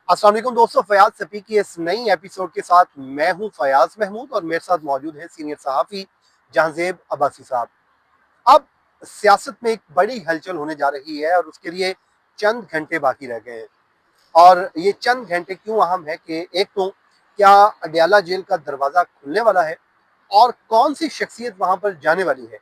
अस्सलाम वालेकुम दोस्तों, फयाज सफी की इस नई एपिसोड के साथ मैं हूं फयाज महमूद और मेरे साथ मौजूद है सीनियर सहाफ़ी जहांजेब अब्बासी साहब। अब सियासत में एक बड़ी हलचल होने जा रही है और उसके लिए चंद घंटे बाकी रह गए हैं। और ये चंद घंटे क्यों अहम है कि एक तो क्या अडयाला जेल का दरवाज़ा खुलने वाला है और कौन सी शख्सियत वहां पर जाने वाली है,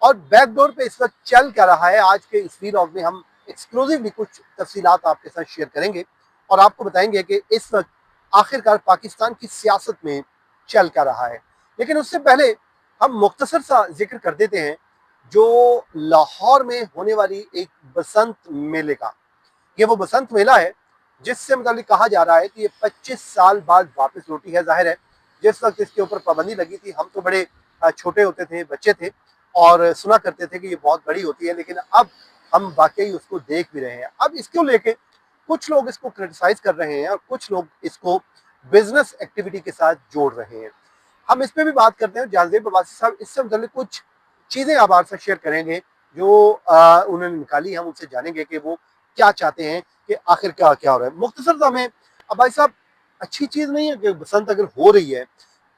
और बैकडोर पे इस वक्त चल क्या रहा है। आज के इस वीलॉग में हम एक्सक्लूसिवली कुछ तफसीलात आपके साथ शेयर करेंगे और आपको बताएंगे कि इस वक्त आखिरकार पाकिस्तान की सियासत में चल क्या रहा है। लेकिन उससे पहले हम मुख्तसर सा जिक्र कर देते हैं जो लाहौर में होने वाली एक बसंत मेले का। ये वो बसंत मेला है जिससे मतलब कहा जा रहा है कि ये 25 साल बाद वापस लौटी है। जाहिर है जिस वक्त इसके ऊपर पाबंदी लगी थी हम तो बड़े छोटे होते थे, बच्चे थे और सुना करते थे कि ये बहुत बड़ी होती है, लेकिन अब हम वाकई उसको देख भी रहे हैं। अब इसको लेके कुछ लोग इसको क्रिटिसाइज कर रहे हैं और कुछ लोग इसको बिजनेस एक्टिविटी के साथ जोड़ रहे हैं। हम इस पे भी बात करते हैं। जहांजेब अब्बासी साहब इससे मतलब कुछ चीजें आप आपसे साथ शेयर करेंगे जो उन्होंने निकाली। हम उनसे जानेंगे कि वो क्या चाहते हैं कि आखिर क्या क्या हो रहा है। मुख्तसर सा में अब भाई साहब, अच्छी चीज नहीं है कि बसंत अगर हो रही है,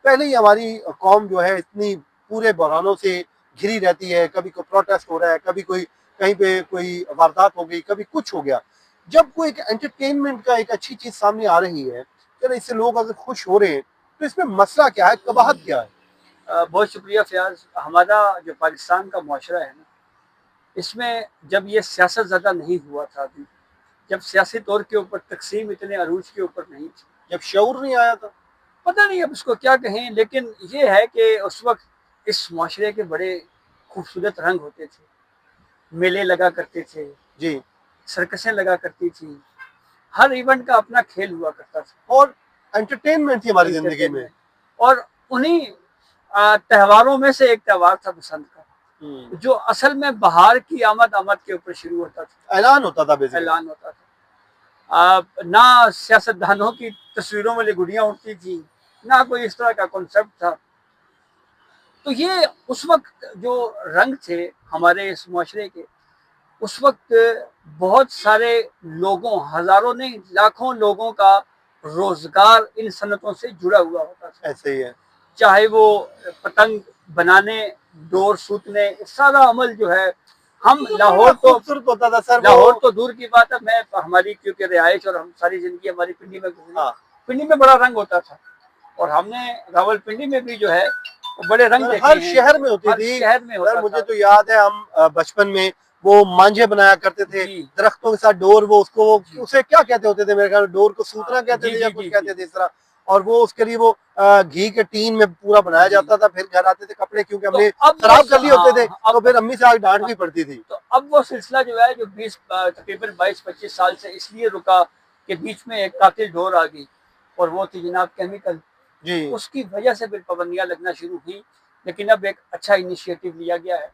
पहले ही हमारी कौम जो है इतनी पूरे बहरानों से घिरी रहती है। कभी कोई प्रोटेस्ट हो रहा है, कभी कोई कहीं पे कोई वारदात हो गई, कभी कुछ हो गया। जब कोई एक एंटरटेनमेंट का एक अच्छी चीज सामने आ रही है, चलो इससे लोग अगर खुश हो रहे हैं, तो इसमें मसला क्या है, कबाहत क्या है? बहुत शुक्रिया फयाज। हमारा जो पाकिस्तान का मुआशरा है ना, इसमें जब ये सियासत ज़्यादा नहीं हुआ था अभी, जब सियासी तौर के ऊपर तकसीम इतने अरूज के ऊपर नहीं थी, जब शऊर नहीं आया था। पता नहीं अब उसको क्या कहें, लेकिन ये है कि उस वक्त इस मुआशरे के बड़े खूबसूरत रंग होते थे। मेले लगा करते थे, जी। सर्कसें लगा करती थी, हर इवेंट का अपना खेल हुआ करता था। और एंटरटेनमेंट थी हमारी जिंदगी में। एंटरटेनमेंट। और उन्हीं त्योहारों में से एक त्यौहार था बसंत का, जो असल में बहार की आमद आमद के ऊपर शुरू होता था, ऐलान होता था बेसिकली। ऐलान होता था। ना सियासतदानों की तस्वीरों में गुड़ियां उठती थी, ना कोई इस तरह का कॉन्सेप्ट था। तो ये उस वक्त जो रंग थे हमारे इस मुआशरे के, उस वक्त बहुत सारे लोगों, हजारों नहीं लाखों लोगों का रोजगार इन सनतों से जुड़ा हुआ होता था। ऐसे ही है। चाहे वो पतंग बनाने, डोर सूतने, सारा अमल जो है, हम तो बड़ा लाहौर तो खूबसूरत होता था सर वो। लाहौर तो दूर की बात है। मैं हमारी क्योंकि रिहाइश और हम सारी जिंदगी हमारी पिंडी में गुजरी, हाँ पिंडी में बड़ा रंग होता था। और हमने रावलपिंडी में भी जो है वो बड़े रंग सर, देखे हर हैं। शहर में होती हर थी। शहर में सर होता मुझे था। तो याद है हम बचपन में वो मांझे बनाया करते थे जी दरख्तों के साथ डोर। वो उसको जी उसे क्या कहते होते थे, मेरे ख्याल में डोर को सूतना कहते जी थे या जी कुछ जी जी कहते थे इस तरह। और वो उसके लिए वो घी के टीन में पूरा बनाया जी। जाता था। फिर घर आते थे कपड़े क्योंकि तो हमने अब वो खराब कर लिए होते थे, हाँ तो अब फिर अम्मी से आगे डांट भी पड़ती थी। तो अब वो सिलसिला जो है, जो 20 तकरीबन 22-25 साल से इसलिए रुका कि बीच में एक कातिल डोर आ गई, और वो थी जनाब केमिकल। जी। उसकी वजह से फिर पाबंदियां लगना शुरू हुई। लेकिन अब एक अच्छा इनिशिएटिव लिया गया है।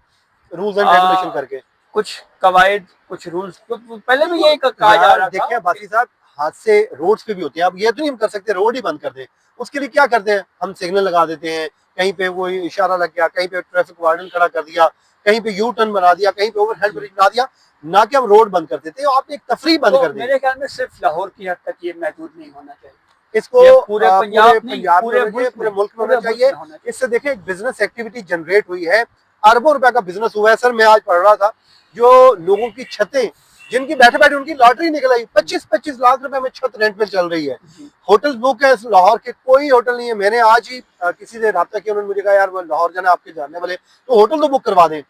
रूल्स एंड रेगुलेशन आ, करके। कुछ कवायद, कुछ रूल्स, तो पहले भी बिल्कुल। यही कहा जा यार रहा था देखिए कि बासी साहब, हादसे रोड्स पे भी होते हैं। अब ये तो नहीं हम कर सकते रोड ही बंद कर दें। उसके लिए क्या करते हैं, हम सिग्नल लगा देते हैं। कहीं पे कोई इशारा लग गया, कहीं पे ट्रैफिक वार्डन खड़ा कर दिया, कहीं पे यू टर्न बना दिया, कहीं पे ओवरहेड ब्रिज बना दिया। ना कि हम रोड बंद कर देते हैं, आप एक तफरी बंद तो कर दें। मेरे ख्याल में सिर्फ लाहौर की हद तक ये महदूद नहीं होना चाहिए। इसको ये पूरे पूरे पंजाब नहीं, पंजाब में पूरे होना चाहिए, मुल्क पूरे में, मुल्क में होना पूरे मुल्क चाहिए। में होना चाहिए। इससे देखें एक बिजनेस एक्टिविटी जनरेट हुई है, अरबों रुपए का बिजनेस हुआ है। सर मैं आज पढ़ रहा था, जो लोगों की छतें, जिनकी बैठे बैठे उनकी लॉटरी निकल आई, 25-25 लाख रुपए में छत रेंट पे चल रही है। जी होटल बुक है लाहौर के, कोई होटल नहीं है। मैंने आज ही किसी से रब्ता किया, उन्होंने मुझे कहा यार वो लाहौर जाना आपके जानने वाले, तो होटल तो बुक करवा दें।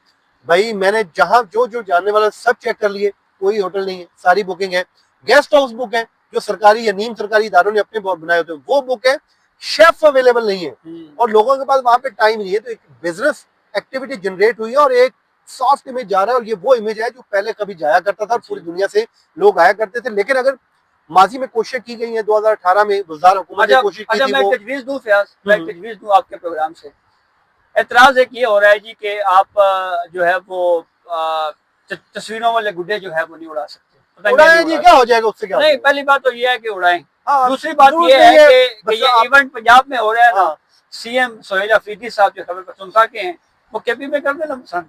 भाई मैंने जहां जो जो जानने वाला सब चेक कर लिए, कोई होटल नहीं है, सारी बुकिंग है। गेस्ट हाउस बुक है, जो सरकारी या नीम सरकारी इदारों ने अपने बनाए होते हैं वो बुक है। शेफ अवेलेबल नहीं है और लोगों के पास वहां पे टाइम नहीं है। तो एक बिजनेस एक्टिविटी जनरेट हुई है और एक सॉफ्ट इमेज जा रहा है। और ये वो इमेज है जो पहले कभी जाया करता था, पूरी जी। दुनिया से लोग आया करते थे। लेकिन अगर माजी में कोशिश की गई है, 2018 में बुज़दार हुकूमत ने अच्छा कोशिश की अच्छा, थी मैं वो। तजवीज़ दूं फयाज, मैं तजवीज़ दूं आपके प्रोग्राम से। एतराज़ एक ये हो रहा है जी कि आप जो है वो तस्वीरों वाले गुड्डे जो है वो नहीं उड़ा सकते, पतंगे नहीं उड़ाए जी, उड़ा क्या हो सकते। जाएगा, उससे क्या हो नहीं, जाएगा। पहली बात तो ये है कि उड़ाएं। हाँ, दूसरी बात जरूरत ये नहीं है है। कि बस ये आप। इवेंट पंजाब में हो रहा है ना, हाँ। सीएम सोहेल अफरीदी साहब जो खबर पसंदता के हैं, वो केपी में कर देना पसंद।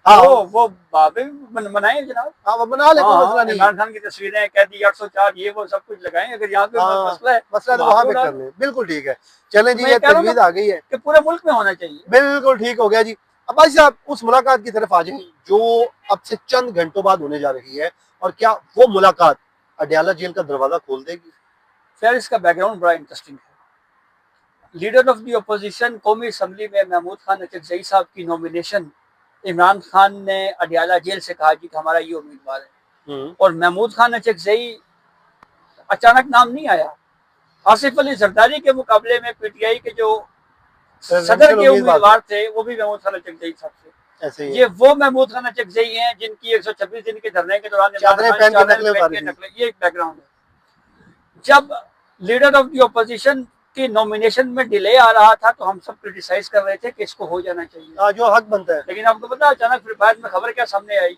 हाँ वो बाबे बनाए जनाब। हाँ, वो बना ले, कोई मसला नहीं है। इमरान खान की तस्वीरें, कैदी 804, ये वो सब कुछ लगाएं। अगर यहाँ पे हाँ, मसला है मसला तो वहाँ वहां पे पे उड़ा कर लो। ले, बिल्कुल ठीक है। चलें तो जी, मैं ये कह रहा हूँ तजवीज आ गई है, कि पूरे मुल्क में होना चाहिए। बिल्कुल ठीक हो गया जी। अब भाई साहब उस मुलाकात की तरफ आ जाए जो अब से चंद घंटों बाद होने जा रही है, और क्या वो मुलाकात अडयाला जेल का दरवाजा खोल देगी? खैर, इसका बैकग्राउंड बड़ा इंटरेस्टिंग है। लीडर ऑफ द अपोजिशन कौमी असम्बली में महमूद खान अचकजई साहब की नॉमिनेशन इमरान खान ने अडयाला जेल से कहा कि हमारा ये उम्मीदवार है, और महमूद खान अचकजई अचानक नाम नहीं आया। आसिफ अली जरदारी के मुकाबले में पीटीआई के जो सदर प्रेसिडेंशियल के उम्मीदवार उम्मीदवार थे वो भी महमूद खान अचकजई साहब थे। ऐसे ही ये है, वो महमूद खान अचकजई हैं जिनकी 126 दिन के धरने के दौरान इमरान चादरें खान पहन के चादरें नकलें पहन उतारी के थी। नकले, ये एक बैकग्राउंड है। जब लीडर ऑफ द ऑपोजिशन की नॉमिनेशन में डिले आ रहा था तो हम सब क्रिटिसाइज कर रहे थे कि इसको हो जाना चाहिए, हाँ, जो हक बनता है। लेकिन आपको पता अचानक फिर बाद में खबर क्या सामने आई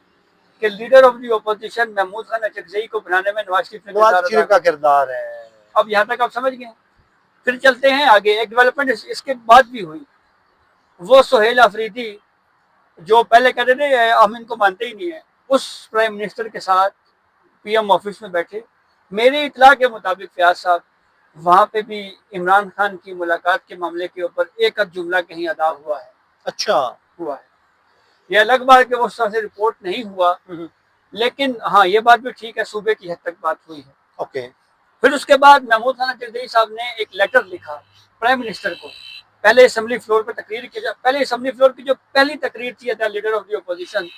कि leader of the opposition Mahmood Khan Achakzai को बनाने में नवाज शरीफ ने नवाज किरदार अदा शरीफ का किया। किरदार है। अब यहाँ तक आप समझ गए। फिर चलते हैं आगे, एक डेवलपमेंट इसके बाद भी हुई। वो सुहेल अफरीदी जो पहले कहते थे हम इनको मानते ही नहीं है, उस प्राइम मिनिस्टर के साथ पीएम ऑफिस में बैठे। मेरी इतला के मुताबिक फयाज साहब वहां पे भी इमरान खान की मुलाकात के मामले के ऊपर एक अद जुमला कहीं अदा हुआ है। अच्छा, हुआ है, ये अलग बात है कि वो उस तरह से रिपोर्ट नहीं हुआ, लेकिन हाँ ये बात भी ठीक है, सूबे की हद तक बात हुई है। ओके। फिर उसके बाद महमूद खान अचकजई साहब ने एक लेटर लिखा प्राइम मिनिस्टर को। पहले असेंबली फ्लोर पर तकरीर की, पहले असेंबली फ्लोर की जो पहली तकरीर थी लीडर ऑफ द अपोजिशन,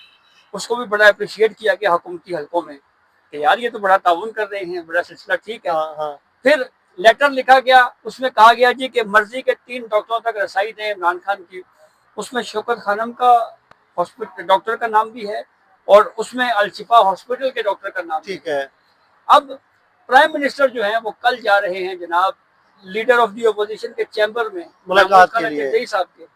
उसको भी बड़ा अप्रिशिएट किया गया हुकूमती हलकों में कि यार ये तो बड़ा ताउन कर रहे हैं, बड़ा सिलसिला ठीक है। हाँ हाँ, फिर लेटर लिखा गया, उसमें कहा गया जी कि मर्जी के 3 डॉक्टरों तक रसाई दें इमरान खान की। उसमें शौकत खानम का हॉस्पिटल डॉक्टर का नाम भी है, और उसमें अलशिफा हॉस्पिटल के डॉक्टर का नाम भी ठीक है। अब प्राइम मिनिस्टर जो है वो कल जा रहे हैं जनाब लीडर ऑफ द अपोजिशन के चैम्बर में मुलाकात के लिए। अचकजई साहब के।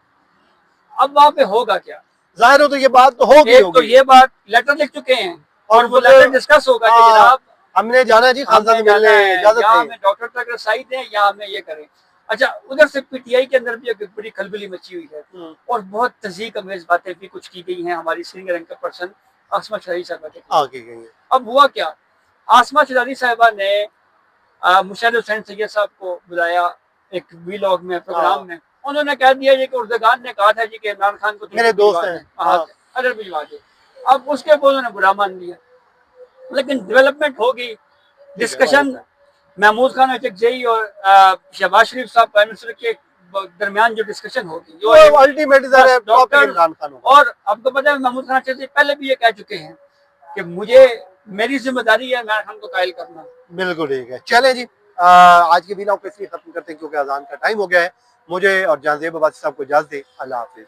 अब वहां पे होगा क्या? जाहिर हो तो ये बात तो होगी एक तो होगी। ये बात लेटर लिख चुके हैं, और वो फिर लेटर डिस्कस होगा कि हाँ, जनाब हमने जाना है जी खान साहब हमें से जाना मिलने, है, इजाजत या दें। हमें डॉक्टर तक रसाई दें या हमें ये करें। अच्छा, उधर से पीटीआई के अंदर भी एक बड़ी खलबली मची हुई है, और बहुत तज़ीक अमेज बातें भी कुछ की गई हैं। हमारी सीनियर एंकर पर्सन आसमा शरारी साहबा के आगे गई है। अब हुआ क्या, आसमा शरारी साहबा ने मुशर्रफ हुसैन सैयद साहब को बुलाया एक वीलॉग में प्रोग्राम में। उन्होंने कह दिया कि उर्दगान ने कहा था जी कि इमरान खान को मेरे दोस्त हैं, हाँ। अदर भिजवा दे। अब उसके बाद उन्होंने बुरा मान लिया, लेकिन डेवलपमेंट होगी, डिस्कशन महमूद खान अचकजई और शहबाज शरीफ साहब प्राइम मिनिस्टर के दरमियान जो डिस्कशन होगी, जो अल्टीमेटली डॉक्टर इमरान खान होगा। और आपको पता है महमूद खान अचकजई पहले भी ये कह चुके हैं कि मुझे मेरी जिम्मेदारी है इमरान खान को कायल करना। बिल्कुल ठीक है। चले जी, आज के वीडियो को इसलिए खत्म करते हैं क्योंकि अजान का टाइम हो गया है। मुझे और जहांजेब अब्बासी साहब को इजाजत दें। अल्लाह हाफिज।